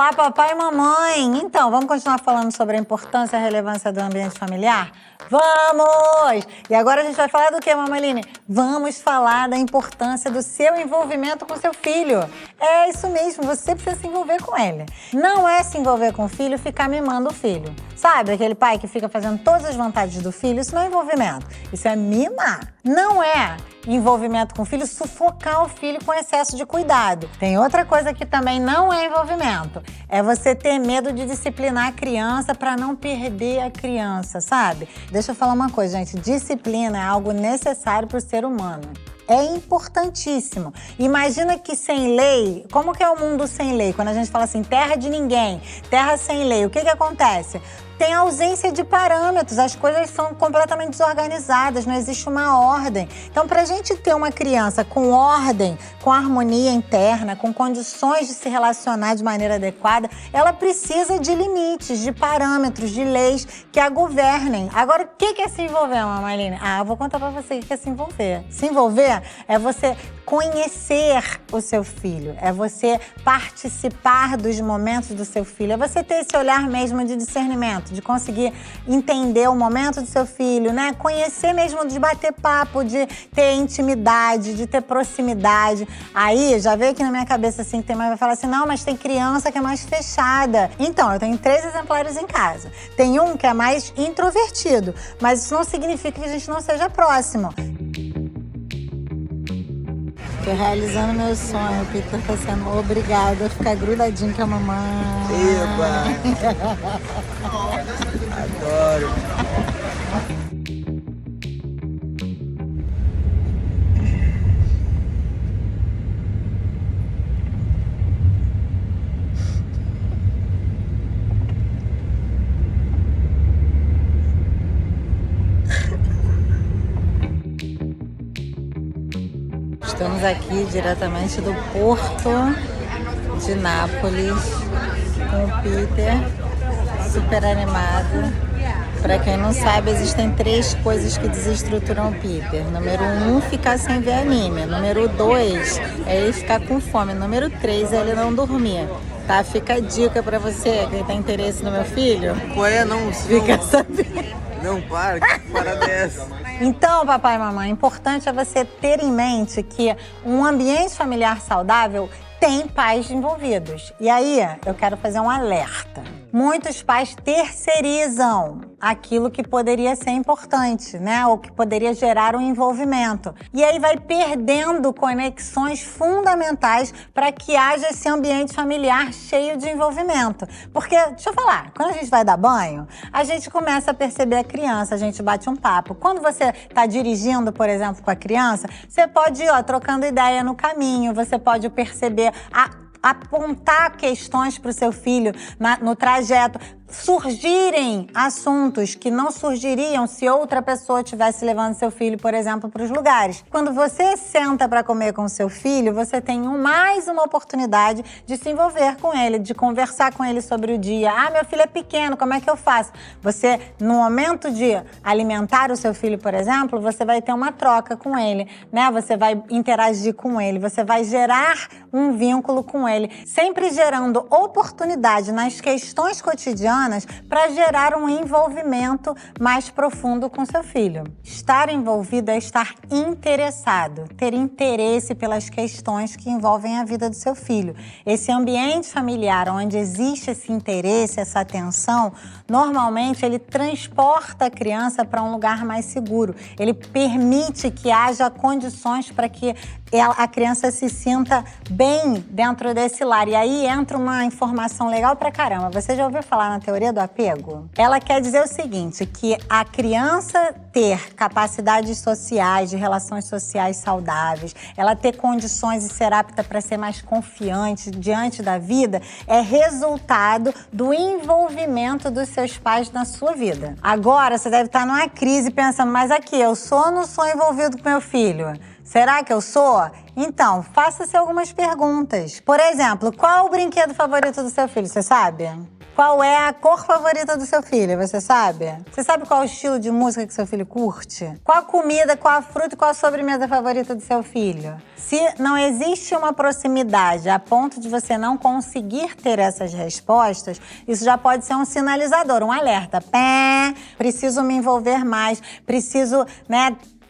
Olá, papai e mamãe! Então, vamos continuar falando sobre a importância e a relevância do ambiente familiar? Vamos! E agora a gente vai falar do que, Mamaline? Vamos falar da importância do seu envolvimento com seu filho. É isso mesmo, você precisa se envolver com ele. Não é se envolver com o filho ficar mimando o filho. Sabe aquele pai que fica fazendo todas as vontades do filho? Isso não é envolvimento, isso é mimar. Não é envolvimento com o filho sufocar o filho com excesso de cuidado. Tem outra coisa que também não é envolvimento. É você ter medo de disciplinar a criança para não perder a criança, sabe? Deixa eu falar uma coisa, gente. Disciplina é algo necessário para o ser humano. É importantíssimo. Imagina que sem lei, como que é o mundo sem lei? Quando a gente fala assim, terra de ninguém, terra sem lei, o que acontece? Tem ausência de parâmetros, as coisas são completamente desorganizadas, não existe uma ordem. Então, para a gente ter uma criança com ordem, com harmonia interna, com condições de se relacionar de maneira adequada, ela precisa de limites, de parâmetros, de leis que a governem. Agora, o que é se envolver, Mamaline? Eu vou contar para você o que é se envolver. Se envolver é você conhecer o seu filho, é você participar dos momentos do seu filho, é você ter esse olhar mesmo de discernimento, de conseguir entender o momento do seu filho, né? Conhecer mesmo, de bater papo, de ter intimidade, de ter proximidade. Aí, já veio aqui na minha cabeça assim, que tem mais vai falar assim, não, mas tem criança que é mais fechada. Então, eu tenho 3 exemplares em casa. Tem um que é mais introvertido, mas isso não significa que a gente não seja próximo. Tô realizando meu sonho, o Peter tá sendo obrigado a ficar grudadinho com a mamãe. Eba! Adoro! Estamos aqui diretamente do Porto de Nápoles com o Peter, super animado. Para quem não sabe, existem 3 coisas que desestruturam o Peter. Número 1, ficar sem ver anime. Número 2, é ele ficar com fome. Número 3, é ele não dormir. Tá? Fica a dica para você que tem interesse no meu filho. Qual é? Não, Fica sabendo. Não, para, que parada é essa? Então, papai e mamãe, importante é você ter em mente que um ambiente familiar saudável tem pais envolvidos. E aí, eu quero fazer um alerta. Muitos pais terceirizam aquilo que poderia ser importante, né? Ou que poderia gerar um envolvimento. E aí vai perdendo conexões fundamentais para que haja esse ambiente familiar cheio de envolvimento. Porque, deixa eu falar, quando a gente vai dar banho, a gente começa a perceber a criança, a gente bate um papo. Quando você está dirigindo, por exemplo, com a criança, você pode ir, trocando ideia no caminho, você pode perceber apontar questões para o seu filho no trajeto, surgirem assuntos que não surgiriam se outra pessoa estivesse levando seu filho, por exemplo, para os lugares. Quando você senta para comer com seu filho, você tem mais uma oportunidade de se envolver com ele, de conversar com ele sobre o dia. Meu filho é pequeno, como é que eu faço? Você, no momento de alimentar o seu filho, por exemplo, você vai ter uma troca com ele, né? Você vai interagir com ele, você vai gerar um vínculo com ele, sempre gerando oportunidade nas questões cotidianas para gerar um envolvimento mais profundo com seu filho. Estar envolvido é estar interessado, ter interesse pelas questões que envolvem a vida do seu filho. Esse ambiente familiar onde existe esse interesse, essa atenção, normalmente ele transporta a criança para um lugar mais seguro. Ele permite que haja condições para que a criança se sinta bem dentro desse lar. E aí entra uma informação legal pra caramba. Você já ouviu falar na teoria do apego? Ela quer dizer o seguinte, que a criança ter capacidades sociais, de relações sociais saudáveis, ela ter condições e ser apta para ser mais confiante diante da vida, é resultado do envolvimento dos seus pais na sua vida. Agora, você deve estar numa crise pensando, mas aqui, eu sou ou não sou envolvido com meu filho? Será que eu sou? Então, faça-se algumas perguntas. Por exemplo, qual o brinquedo favorito do seu filho, você sabe? Qual é a cor favorita do seu filho, você sabe? Você sabe qual é o estilo de música que seu filho curte? Qual a comida, qual a fruta e qual a sobremesa favorita do seu filho? Se não existe uma proximidade a ponto de você não conseguir ter essas respostas, isso já pode ser um sinalizador, um alerta. Pé, preciso me envolver mais, preciso,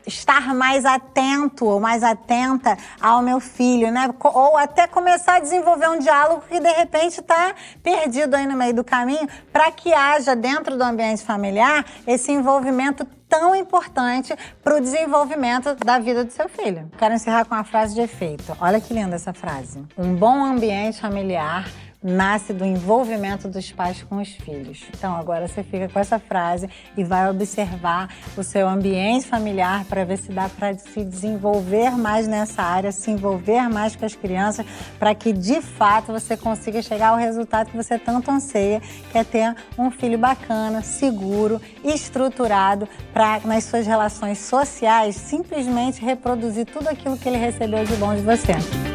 estar mais atento ou mais atenta ao meu filho, Ou até começar a desenvolver um diálogo que de repente está perdido aí no meio do caminho, para que haja dentro do ambiente familiar esse envolvimento tão importante para o desenvolvimento da vida do seu filho. Quero encerrar com uma frase de efeito. Olha que linda essa frase. Um bom ambiente familiar nasce do envolvimento dos pais com os filhos. Então agora você fica com essa frase e vai observar o seu ambiente familiar para ver se dá para se desenvolver mais nessa área, se envolver mais com as crianças, para que de fato você consiga chegar ao resultado que você tanto anseia, que é ter um filho bacana, seguro, estruturado, para nas suas relações sociais simplesmente reproduzir tudo aquilo que ele recebeu de bom de você.